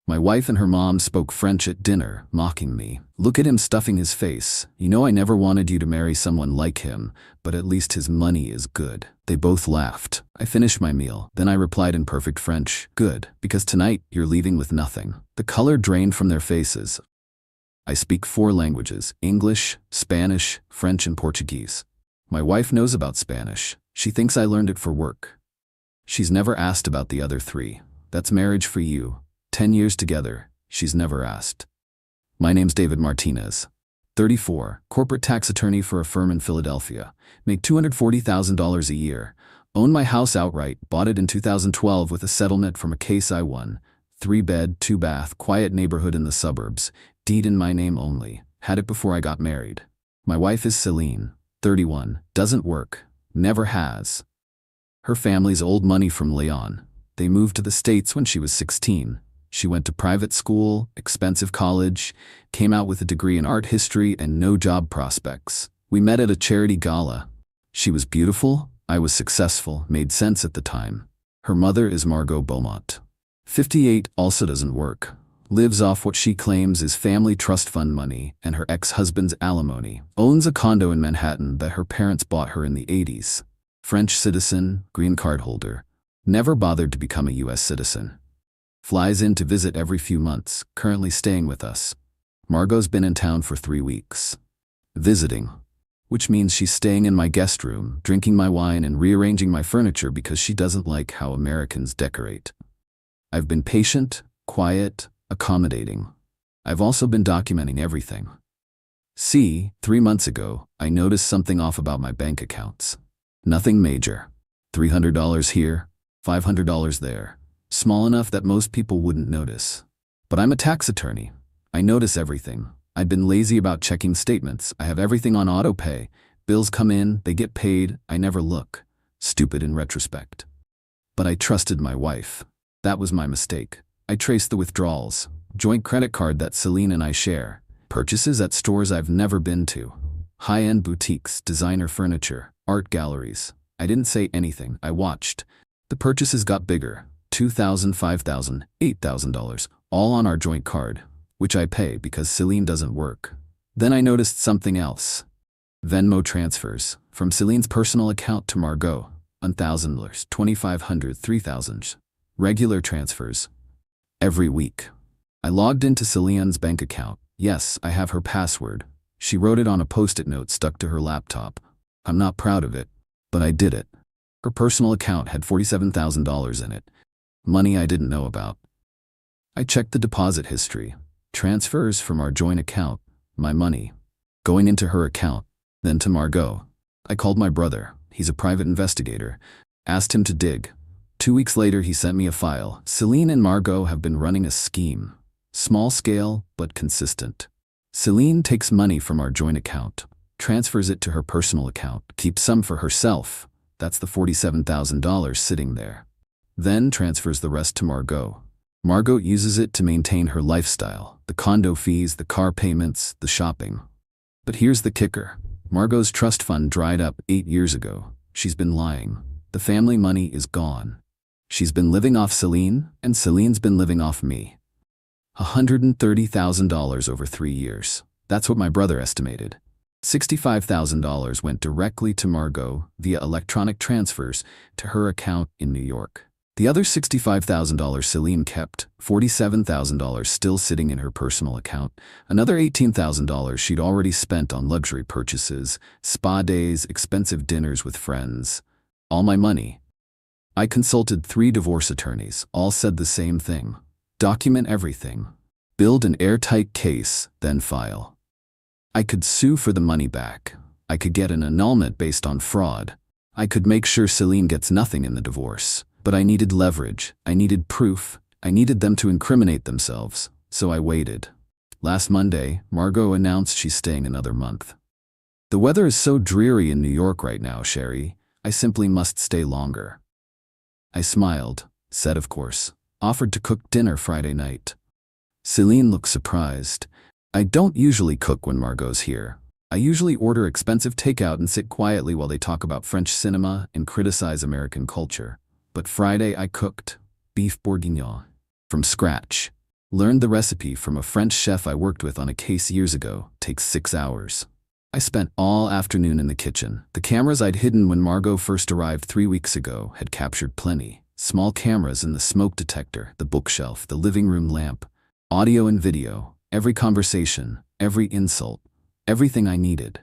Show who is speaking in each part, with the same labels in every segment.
Speaker 1: My wife and her mom spoke French at dinner, mocking me. Look at him stuffing his face. You know I never wanted you to marry someone like him, but at least his money is good. They both laughed. I finished my meal. Then I replied in perfect French, good, because tonight you're leaving with nothing. The color drained from their faces. I speak 4 languages: English, Spanish, French, and Portuguese. My wife knows about Spanish. She thinks I learned it for work. She's never asked about the other 3. That's marriage for you. 10 years together, she's never asked. My name's David Martinez. 34, corporate tax attorney for a firm in Philadelphia. Make $240,000 a year. Own my house outright, bought it in 2012 with a settlement from a case I won. 3-bed, 2-bath, quiet neighborhood in the suburbs. Deed in my name only. Had it before I got married. My wife is Celine, 31, doesn't work, never has. Her family's old money from Leon. They moved to the States when she was 16. She went to private school, expensive college, came out with a degree in art history and no job prospects. We met at a charity gala. She was beautiful, I was successful, made sense at the time. Her mother is Margot Beaumont. 58, also doesn't work. Lives off what she claims is family trust fund money and her ex-husband's alimony. Owns a condo in Manhattan that her parents bought her in the 80s. French citizen, green card holder. Never bothered to become a US citizen. Flies in to visit every few months, currently staying with us. Margot's been in town for 3 weeks. Visiting, which means she's staying in my guest room, drinking my wine and rearranging my furniture because she doesn't like how Americans decorate. I've been patient, quiet, accommodating. I've also been documenting everything. 3 months ago, I noticed something off about my bank accounts. Nothing major. $300 here, $500 there. Small enough that most people wouldn't notice. But I'm a tax attorney. I notice everything. I've been lazy about checking statements. I have everything on auto pay. Bills come in, they get paid, I never look. Stupid in retrospect. But I trusted my wife. That was my mistake. I traced the withdrawals. Joint credit card that Celine and I share. Purchases at stores I've never been to. High-end boutiques, designer furniture, art galleries. I didn't say anything. I watched. The purchases got bigger. $2,000, $5,000, $8,000, all on our joint card, which I pay because Celine doesn't work. Then I noticed something else. Venmo transfers from Celine's personal account to Margot. $1,000, $2,500, $3,000. Regular transfers. Every week. I logged into Celine's bank account. Yes, I have her password. She wrote it on a post-it note stuck to her laptop. I'm not proud of it, but I did it. Her personal account had $47,000 in it. Money I didn't know about. I checked the deposit history. Transfers from our joint account. My money. Going into her account. Then to Margot. I called my brother. He's a private investigator. Asked him to dig. 2 weeks later he sent me a file. Celine and Margot have been running a scheme. Small scale, but consistent. Celine takes money from our joint account. Transfers it to her personal account. Keeps some for herself. That's the $47,000 sitting there. Then transfers the rest to Margot. Margot uses it to maintain her lifestyle, the condo fees, the car payments, the shopping. But here's the kicker. Margot's trust fund dried up 8 years ago. She's been lying. The family money is gone. She's been living off Celine, and Celine's been living off me. $130,000 over 3 years. That's what my brother estimated. $65,000 went directly to Margot via electronic transfers to her account in New York. The other $65,000 Celine kept, $47,000 still sitting in her personal account, another $18,000 she'd already spent on luxury purchases, spa days, expensive dinners with friends. All my money. I consulted 3 divorce attorneys, all said the same thing. Document everything. Build an airtight case, then file. I could sue for the money back. I could get an annulment based on fraud. I could make sure Celine gets nothing in the divorce. But I needed leverage, I needed proof, I needed them to incriminate themselves, so I waited. Last Monday, Margot announced she's staying another month. The weather is so dreary in New York right now, Sherry. I simply must stay longer. I smiled, said of course, offered to cook dinner Friday night. Celine looked surprised. I don't usually cook when Margot's here. I usually order expensive takeout and sit quietly while they talk about French cinema and criticize American culture. But Friday I cooked beef bourguignon from scratch. Learned the recipe from a French chef I worked with on a case years ago. Takes 6 hours. I spent all afternoon in the kitchen. The cameras I'd hidden when Margot first arrived 3 weeks ago had captured plenty. Small cameras in the smoke detector, the bookshelf, the living room lamp. Audio and video. Every conversation, every insult. Everything I needed.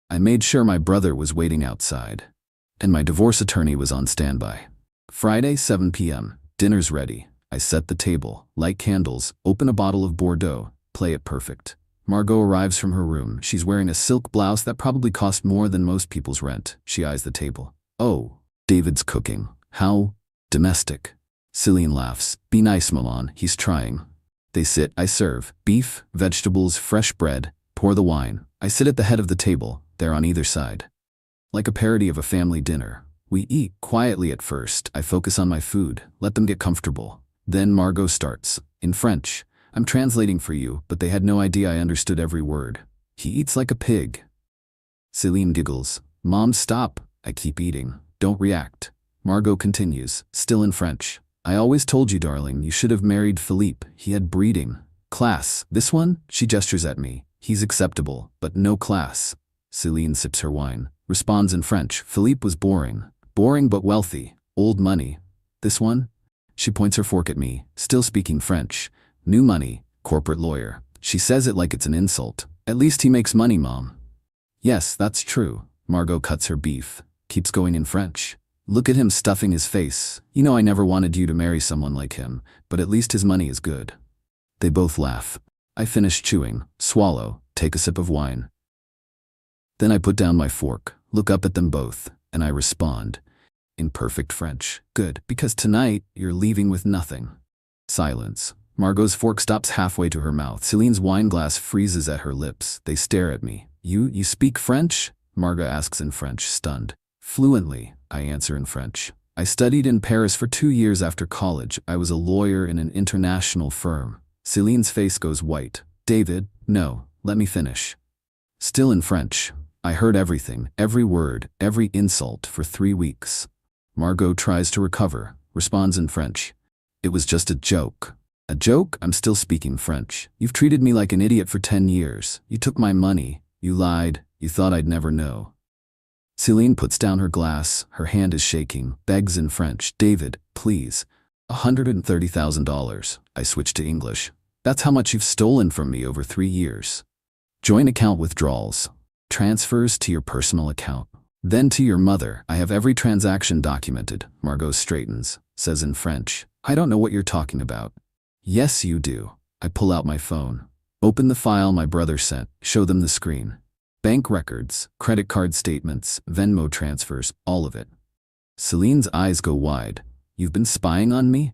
Speaker 1: I made sure my brother was waiting outside. And my divorce attorney was on standby. Friday, 7 p.m. Dinner's ready. I set the table, light candles, open a bottle of Bordeaux, play it perfect. Margot arrives from her room. She's wearing a silk blouse that probably cost more than most people's rent. She eyes the table. Oh, David's cooking. How domestic. Celine laughs. Be nice, Milan. He's trying. They sit. I serve. Beef, vegetables, fresh bread. Pour the wine. I sit at the head of the table. They're on either side. Like a parody of a family dinner. We eat quietly at first. I focus on my food. Let them get comfortable. Then Margot starts. In French. I'm translating for you, but they had no idea I understood every word. He eats like a pig. Celine giggles. Mom, stop. I keep eating. Don't react. Margot continues, still in French. I always told you, darling, you should have married Philippe. He had breeding. Class. This one? She gestures at me. He's acceptable, but no class. Celine sips her wine. Responds in French. Philippe was boring. Boring but wealthy. Old money. This one? She points her fork at me, still speaking French. New money. Corporate lawyer. She says it like it's an insult. At least he makes money, Mom. Yes, that's true. Margot cuts her beef. Keeps going in French. Look at him stuffing his face. You know I never wanted you to marry someone like him, but at least his money is good. They both laugh. I finish chewing, swallow, take a sip of wine. Then I put down my fork, look up at them both, and I respond. In perfect French. Good, because tonight you're leaving with nothing. Silence. Margot's fork stops halfway to her mouth. Celine's wine glass freezes at her lips. They stare at me. You speak French? Margot asks in French, stunned. Fluently, I answer in French. I studied in Paris for 2 years after college. I was a lawyer in an international firm. Celine's face goes white. David, no, let me finish. Still in French. I heard everything, every word, every insult for 3 weeks. Margot tries to recover, responds in French. It was just a joke. A joke? I'm still speaking French. You've treated me like an idiot for 10 years. You took my money. You lied. You thought I'd never know. Celine puts down her glass. Her hand is shaking. Begs in French. David, please. $130,000. I switch to English. That's how much you've stolen from me over 3 years. Joint account withdrawals. Transfers to your personal account. Then to your mother. I have every transaction documented. Margot straightens. Says in French. I don't know what you're talking about. Yes, you do. I pull out my phone. Open the file my brother sent. Show them the screen. Bank records, credit card statements, Venmo transfers, all of it. Celine's eyes go wide. You've been spying on me?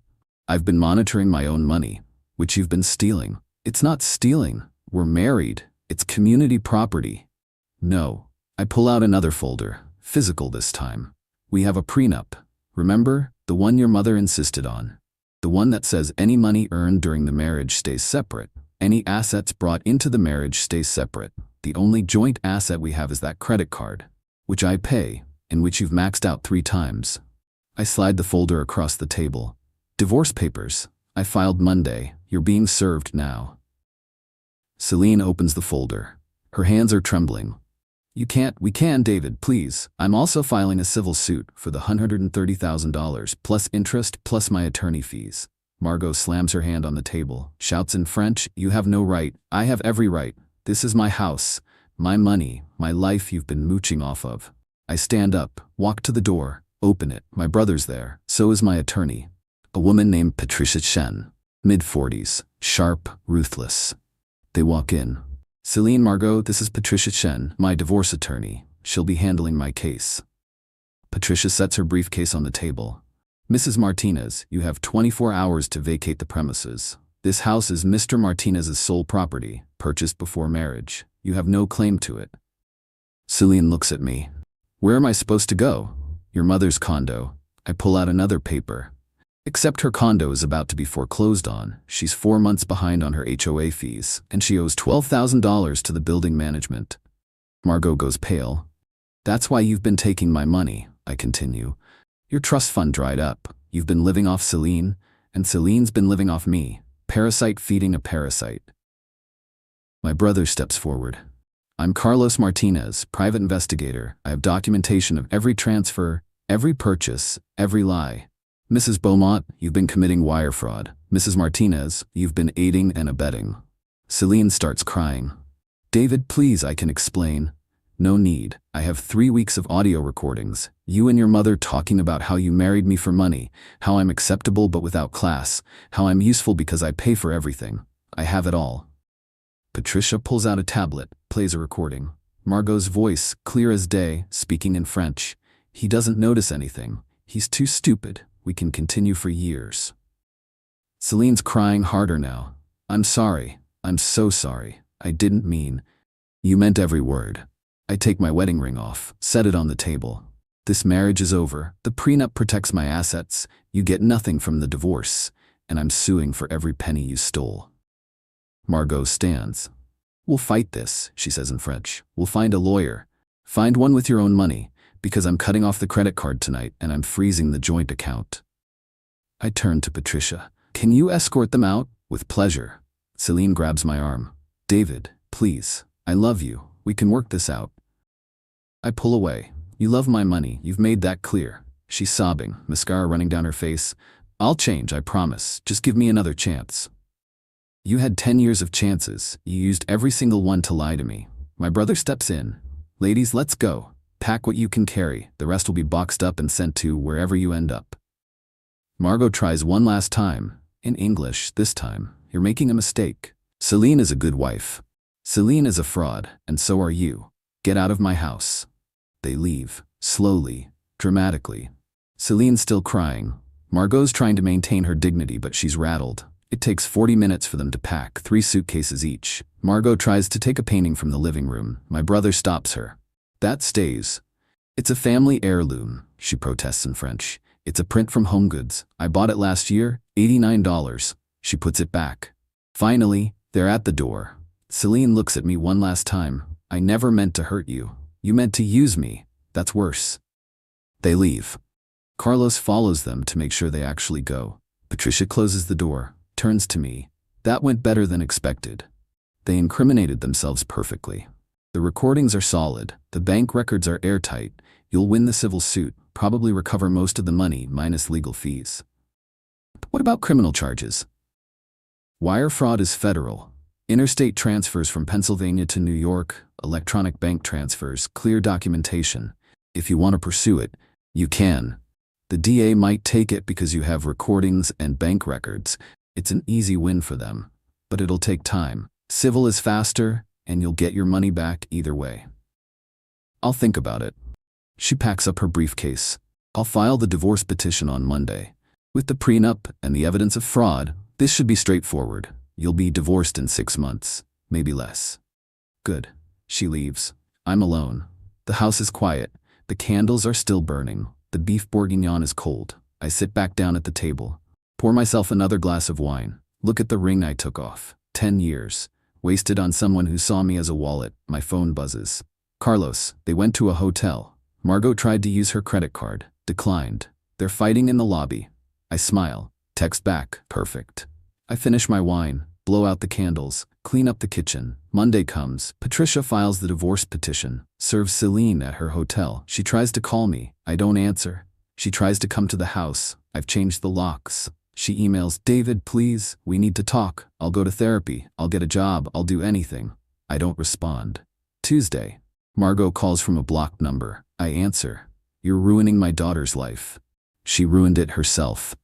Speaker 1: I've been monitoring my own money, which you've been stealing. It's not stealing. We're married. It's community property. No. I pull out another folder, physical this time. We have a prenup. Remember? The one your mother insisted on. The one that says any money earned during the marriage stays separate. Any assets brought into the marriage stays separate. The only joint asset we have is that credit card, which I pay, and which you've maxed out 3 times. I slide the folder across the table. Divorce papers. I filed Monday. You're being served now. Celine opens the folder. Her hands are trembling. We can, David, please. I'm also filing a civil suit for the $130,000 plus interest plus my attorney fees. Margot slams her hand on the table, shouts in French, you have no right. I have every right. This is my house, my money, my life you've been mooching off of. I stand up, walk to the door, open it. My brother's there. So is my attorney. A woman named Patricia Chen. Mid-40s, sharp, ruthless. They walk in. Celine, Margot, this is Patricia Chen, my divorce attorney. She'll be handling my case. Patricia sets her briefcase on the table. Mrs. Martinez, you have 24 hours to vacate the premises. This house is Mr. Martinez's sole property, purchased before marriage. You have no claim to it. Celine looks at me. Where am I supposed to go? Your mother's condo. I pull out another paper. Except her condo is about to be foreclosed on. She's 4 months behind on her HOA fees, and she owes $12,000 to the building management. Margot goes pale. That's why you've been taking my money, I continue. Your trust fund dried up. You've been living off Celine, and Celine's been living off me. Parasite feeding a parasite. My brother steps forward. I'm Carlos Martinez, private investigator. I have documentation of every transfer, every purchase, every lie. Mrs. Beaumont, you've been committing wire fraud. Mrs. Martinez, you've been aiding and abetting. Celine starts crying. David, please, I can explain. No need. I have 3 weeks of audio recordings. You and your mother talking about how you married me for money, how I'm acceptable but without class, how I'm useful because I pay for everything. I have it all. Patricia pulls out a tablet, plays a recording. Margot's voice, clear as day, speaking in French. He doesn't notice anything. He's too stupid. We can continue for years. Celine's crying harder now. I'm sorry. I'm so sorry. I didn't mean. You meant every word. I take my wedding ring off, set it on the table. This marriage is over. The prenup protects my assets. You get nothing from the divorce. And I'm suing for every penny you stole. Margot stands. We'll fight this, she says in French. We'll find a lawyer. Find one with your own money, because I'm cutting off the credit card tonight and I'm freezing the joint account. I turn to Patricia. Can you escort them out? With pleasure. Celine grabs my arm. David, please. I love you. We can work this out. I pull away. You love my money. You've made that clear. She's sobbing, mascara running down her face. I'll change, I promise. Just give me another chance. You had 10 years of chances. You used every single one to lie to me. My brother steps in. Ladies, let's go. Pack what you can carry. The rest will be boxed up and sent to wherever you end up. Margot tries one last time. In English, this time. You're making a mistake. Celine is a good wife. Celine is a fraud, and so are you. Get out of my house. They leave, slowly, dramatically. Celine's still crying. Margot's trying to maintain her dignity, but she's rattled. It takes 40 minutes for them to pack, 3 suitcases each. Margot tries to take a painting from the living room. My brother stops her. That stays. It's a family heirloom, she protests in French. It's a print from Home Goods. I bought it last year, $89. She puts it back. Finally, they're at the door. Celine looks at me one last time. I never meant to hurt you. You meant to use me. That's worse. They leave. Carlos follows them to make sure they actually go. Patricia closes the door, turns to me. That went better than expected. They incriminated themselves perfectly. The recordings are solid. The bank records are airtight. You'll win the civil suit, probably recover most of the money minus legal fees. What about criminal charges? Wire fraud is federal. Interstate transfers from Pennsylvania to New York, electronic bank transfers, clear documentation. If you want to pursue it, you can. The DA might take it because you have recordings and bank records. It's an easy win for them. But it'll take time. Civil is faster, and you'll get your money back either way. I'll think about it. She packs up her briefcase. I'll file the divorce petition on Monday. With the prenup and the evidence of fraud, this should be straightforward. You'll be divorced in 6 months, maybe less. Good. She leaves. I'm alone. The house is quiet. The candles are still burning. The beef bourguignon is cold. I sit back down at the table. Pour myself another glass of wine. Look at the ring I took off. 10 years. Wasted on someone who saw me as a wallet. My phone buzzes. Carlos, they went to a hotel. Margot tried to use her credit card. Declined. They're fighting in the lobby. I smile. Text back. Perfect. I finish my wine, blow out the candles, clean up the kitchen. Monday comes. Patricia files the divorce petition, serves Celine at her hotel. She tries to call me. I don't answer. She tries to come to the house. I've changed the locks. She emails, David, please, we need to talk. I'll go to therapy. I'll get a job. I'll do anything. I don't respond. Tuesday. Margot calls from a blocked number. I answer. You're ruining my daughter's life. She ruined it herself.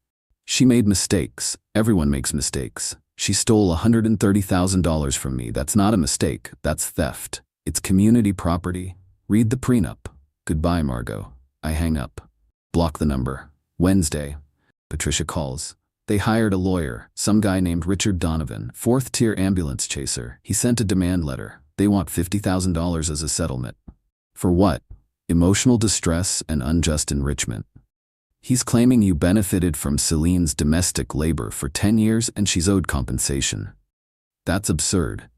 Speaker 1: She made mistakes. Everyone makes mistakes. She stole $130,000 from me. That's not a mistake. That's theft. It's community property. Read the prenup. Goodbye, Margot. I hang up. Block the number. Wednesday. Patricia calls. They hired a lawyer, some guy named Richard Donovan, 4th-tier ambulance chaser. He sent a demand letter. They want $50,000 as a settlement. For what? Emotional distress and unjust enrichment. He's claiming you benefited from Celine's domestic labor for 10 years and she's owed compensation. That's absurd.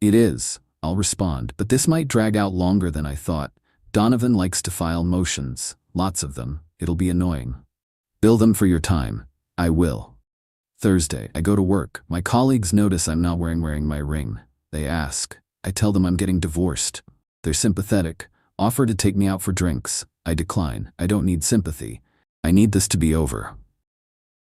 Speaker 1: It is, I'll respond, but this might drag out longer than I thought. Donovan likes to file motions, lots of them. It'll be annoying. Bill them for your time. I will. Thursday, I go to work. My colleagues notice I'm not wearing my ring. They ask. I tell them I'm getting divorced. They're sympathetic, offer to take me out for drinks. I decline. I don't need sympathy. I need this to be over.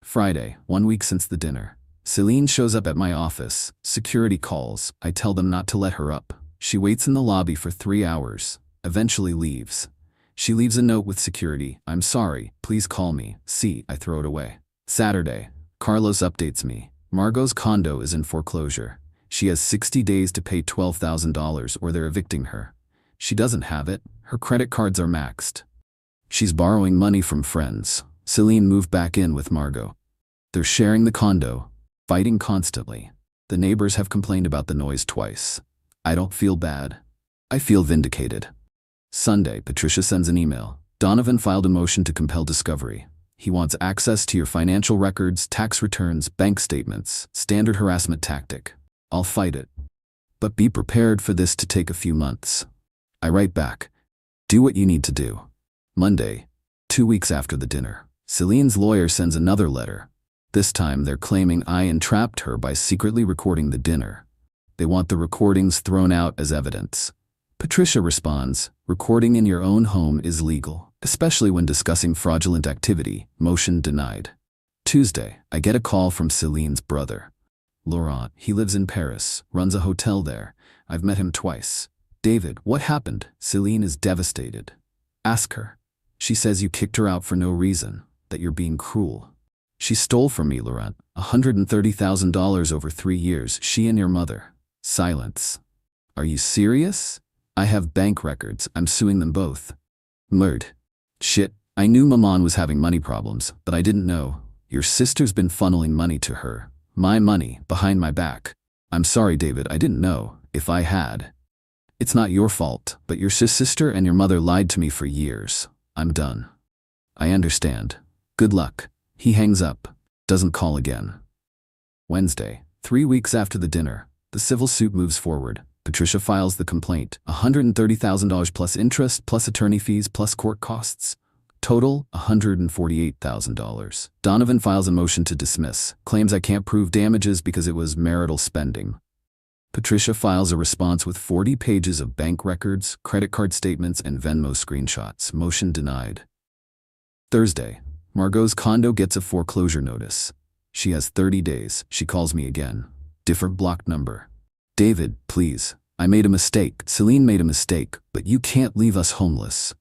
Speaker 1: Friday, 1 week since the dinner. Celine shows up at my office. Security calls. I tell them not to let her up. She waits in the lobby for 3 hours. Eventually leaves. She leaves a note with security. I'm sorry. Please call me. See, I throw it away. Saturday. Carlos updates me. Margot's condo is in foreclosure. She has 60 days to pay $12,000 or they're evicting her. She doesn't have it. Her credit cards are maxed. She's borrowing money from friends. Celine moved back in with Margot. They're sharing the condo, fighting constantly. The neighbors have complained about the noise twice. I don't feel bad. I feel vindicated. Sunday, Patricia sends an email. Donovan filed a motion to compel discovery. He wants access to your financial records, tax returns, bank statements, standard harassment tactic. I'll fight it. But be prepared for this to take a few months. I write back. Do what you need to do. Monday, 2 weeks after the dinner. Celine's lawyer sends another letter. This time they're claiming I entrapped her by secretly recording the dinner. They want the recordings thrown out as evidence. Patricia responds, recording in your own home is legal, especially when discussing fraudulent activity. Motion denied. Tuesday, I get a call from Celine's brother. Laurent, he lives in Paris, runs a hotel there. I've met him twice. David, what happened? Celine is devastated. Ask her. She says you kicked her out for no reason, that you're being cruel. She stole from me, Laurent, $130,000 over 3 years, she and your mother. Silence. Are you serious? I have bank records, I'm suing them both. Murd. Shit, I knew Maman was having money problems, but I didn't know. Your sister's been funneling money to her. My money, behind my back. I'm sorry, David, I didn't know. If I had. It's not your fault, but your sister and your mother lied to me for years. I'm done. I understand. Good luck. He hangs up. Doesn't call again. Wednesday, 3 weeks after the dinner. The civil suit moves forward. Patricia files the complaint. $130,000 plus interest, plus attorney fees, plus court costs. Total, $148,000. Donovan files a motion to dismiss. Claims I can't prove damages because it was marital spending. Patricia files a response with 40 pages of bank records, credit card statements, and Venmo screenshots. Motion denied. Thursday, Margot's condo gets a foreclosure notice. She has 30 days. She calls me again. Different block number. David, please. I made a mistake. Celine made a mistake, but you can't leave us homeless.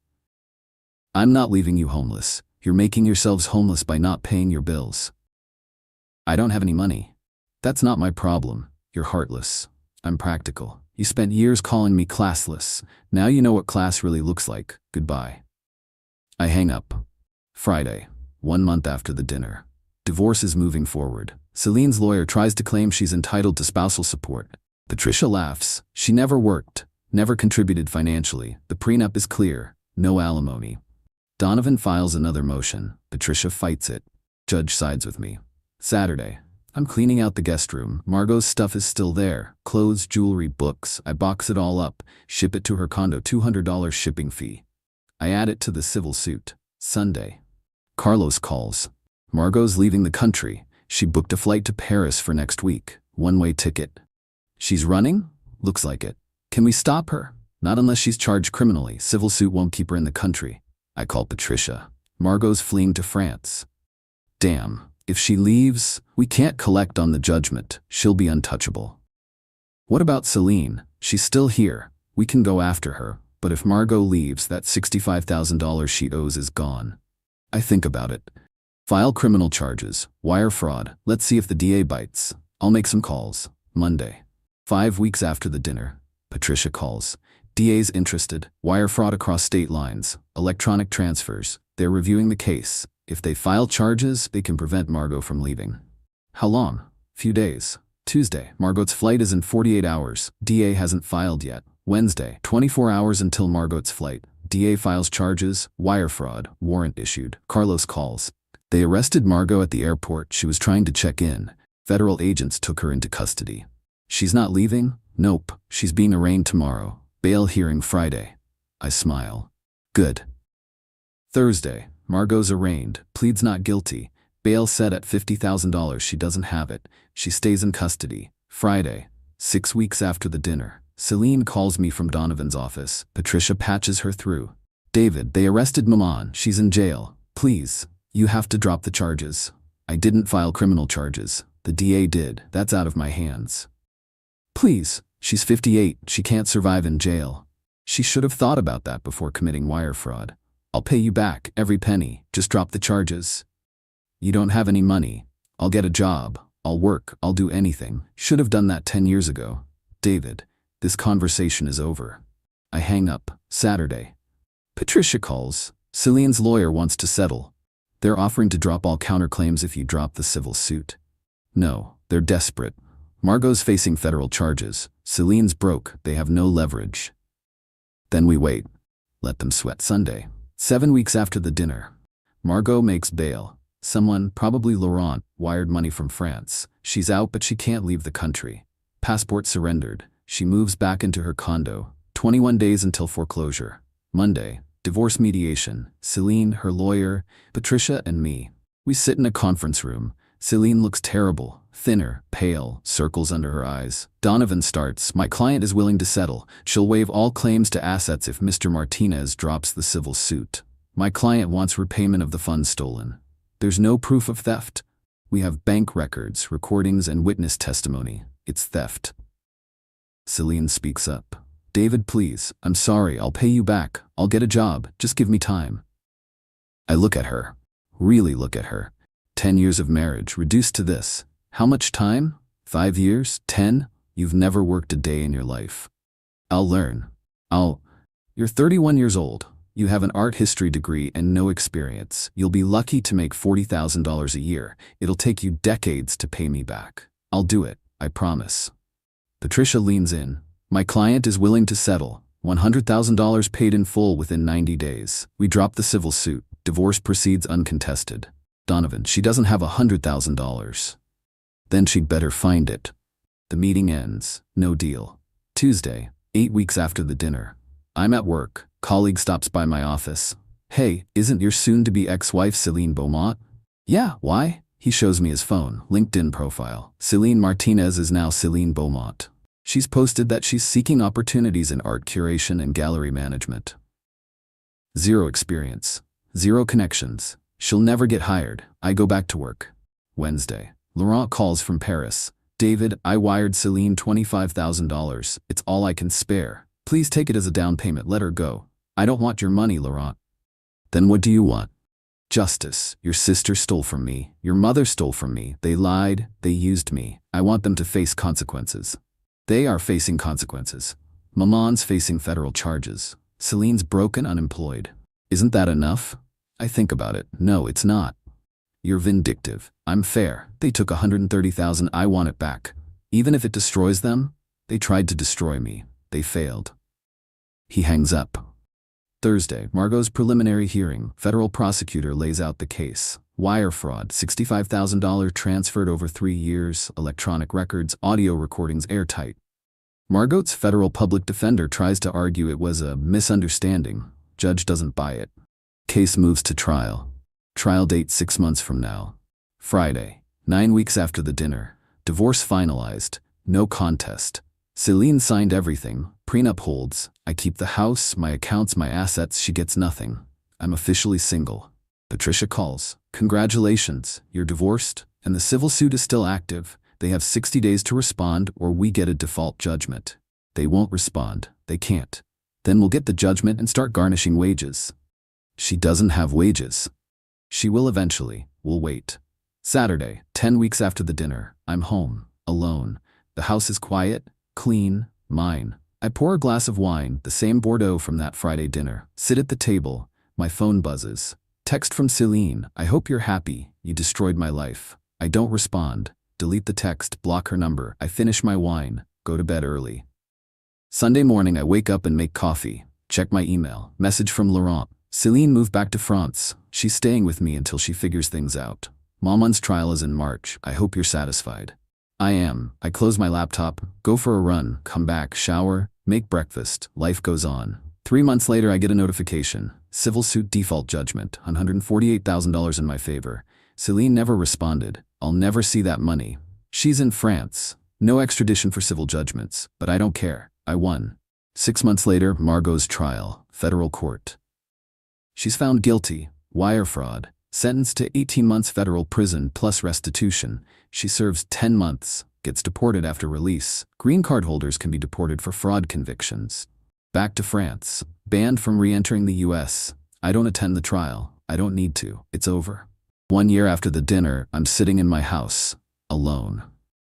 Speaker 1: I'm not leaving you homeless. You're making yourselves homeless by not paying your bills. I don't have any money. That's not my problem. You're heartless. I'm practical. You spent years calling me classless. Now you know what class really looks like. Goodbye. I hang up. Friday, 1 month after the dinner. Divorce is moving forward. Celine's lawyer tries to claim she's entitled to spousal support. Patricia laughs. She never worked, never contributed financially. The prenup is clear. No alimony. Donovan files another motion. Patricia fights it. Judge sides with me. Saturday. I'm cleaning out the guest room. Margot's stuff is still there. Clothes, jewelry, books. I box it all up, ship it to her condo, $200 shipping fee. I add it to the civil suit. Sunday. Carlos calls. Margot's leaving the country. She booked a flight to Paris for next week. One-way ticket. She's running? Looks like it. Can we stop her? Not unless she's charged criminally. Civil suit won't keep her in the country. I call Patricia. Margot's fleeing to France. Damn. If she leaves, we can't collect on the judgment. She'll be untouchable. What about Celine? She's still here. We can go after her. But if Margot leaves, that $65,000 she owes is gone. I think about it. File criminal charges. Wire fraud. Let's see if the DA bites. I'll make some calls. Monday. 5 weeks after the dinner. Patricia calls. DA's interested. Wire fraud across state lines. Electronic transfers. They're reviewing the case. If they file charges, they can prevent Margot from leaving. How long? Few days. Tuesday. Margot's flight is in 48 hours. DA hasn't filed yet. Wednesday. 24 hours until Margot's flight. DA files charges. Wire fraud. Warrant issued. Carlos calls. They arrested Margot at the airport. She was trying to check in. Federal agents took her into custody. She's not leaving? Nope. She's being arraigned tomorrow. Bail hearing Friday. I smile. Good. Thursday. Margot's arraigned, pleads not guilty. Bail set at $50,000. She doesn't have it. She stays in custody. Friday, 6 weeks after the dinner. Celine calls me from Donovan's office. Patricia patches her through. David, they arrested Maman. She's in jail. Please, you have to drop the charges. I didn't file criminal charges. The DA did. That's out of my hands. Please, she's 58. She can't survive in jail. She should have thought about that before committing wire fraud. I'll pay you back, every penny. Just drop the charges. You don't have any money. I'll get a job. I'll work. I'll do anything. Should have done that 10 years ago. David, this conversation is over. I hang up. Saturday. Patricia calls. Celine's lawyer wants to settle. They're offering to drop all counterclaims if you drop the civil suit. No, they're desperate. Margot's facing federal charges. Celine's broke. They have no leverage. Then we wait. Let them sweat. Sunday. 7 weeks after the dinner. Margot makes bail. Someone, probably Laurent, wired money from France. She's out, but she can't leave the country. Passport surrendered. She moves back into her condo. 21 days until foreclosure. Monday. Divorce mediation. Celine, her lawyer, Patricia, and me. We sit in a conference room. Celine looks terrible, thinner, pale, circles under her eyes. Donovan starts. My client is willing to settle. She'll waive all claims to assets if Mr. Martinez drops the civil suit. My client wants repayment of the funds stolen. There's no proof of theft. We have bank records, recordings, and witness testimony. It's theft. Celine speaks up. David, please, I'm sorry, I'll pay you back. I'll get a job. Just give me time. I look at her. Really look at her. 10 years of marriage, reduced to this. How much time? 5 years? 10? You've never worked a day in your life. I'll learn. You're 31 years old. You have an art history degree and no experience. You'll be lucky to make $40,000 a year. It'll take you decades to pay me back. I'll do it, I promise. Patricia leans in. My client is willing to settle. $100,000 paid in full within 90 days. We drop the civil suit. Divorce proceeds uncontested. Donovan, she doesn't have $100,000. Then she'd better find it. The meeting ends. No deal. Tuesday, 8 weeks after the dinner. I'm at work. Colleague stops by my office. Hey, isn't your soon-to-be ex-wife Celine Beaumont? Yeah, why? He shows me his phone, LinkedIn profile. Celine Martinez is now Celine Beaumont. She's posted that she's seeking opportunities in art curation and gallery management. Zero experience. Zero connections. She'll never get hired. I go back to work. Wednesday. Laurent calls from Paris. David, I wired Celine $25,000. It's all I can spare. Please take it as a down payment. Let her go. I don't want your money, Laurent. Then what do you want? Justice. Your sister stole from me. Your mother stole from me. They lied. They used me. I want them to face consequences. They are facing consequences. Maman's facing federal charges. Celine's broken, unemployed. Isn't that enough? I think about it. No, it's not. You're vindictive. I'm fair. They took $130,000. I want it back. Even if it destroys them, they tried to destroy me. They failed. He hangs up. Thursday, Margot's preliminary hearing. Federal prosecutor lays out the case. Wire fraud, $65,000 transferred over 3 years, electronic records, audio recordings airtight. Margot's federal public defender tries to argue it was a misunderstanding. Judge doesn't buy it. Case moves to trial. Trial date 6 months from now. Friday, 9 weeks after the dinner. Divorce finalized. No contest. Celine signed everything. Prenup holds. I keep the house, my accounts, my assets. She gets nothing. I'm officially single. Patricia calls. Congratulations, you're divorced, and the civil suit is still active. They have 60 days to respond or we get a default judgment. They won't respond. They can't. Then we'll get the judgment and start garnishing wages. She doesn't have wages. She will eventually. We'll wait. Saturday, 10 weeks after the dinner. I'm home, alone. The house is quiet, clean, mine. I pour a glass of wine, the same Bordeaux from that Friday dinner. Sit at the table. My phone buzzes. Text from Celine. I hope you're happy. You destroyed my life. I don't respond. Delete the text, block her number. I finish my wine, go to bed early. Sunday morning I wake up and make coffee. Check my email. Message from Laurent. Celine moved back to France. She's staying with me until she figures things out. Maman's trial is in March. I hope you're satisfied. I am. I close my laptop, go for a run, come back, shower, make breakfast. Life goes on. 3 months later I get a notification. Civil suit default judgment, $148,000 in my favor. Celine never responded. I'll never see that money. She's in France. No extradition for civil judgments, but I don't care. I won. 6 months later, Margot's trial, federal court. She's found guilty, wire fraud, sentenced to 18 months federal prison plus restitution. She serves 10 months, gets deported after release. Green card holders can be deported for fraud convictions. Back to France, banned from re-entering the US. I don't attend the trial. I don't need to. It's over. 1 year after the dinner, I'm sitting in my house, alone.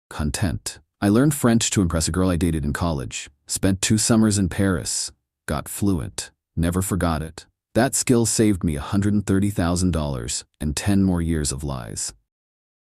Speaker 1: Content. I learned French to impress a girl I dated in college. Spent 2 summers in Paris. Got fluent. Never forgot it. That skill saved me $130,000 and 10 more years of lies.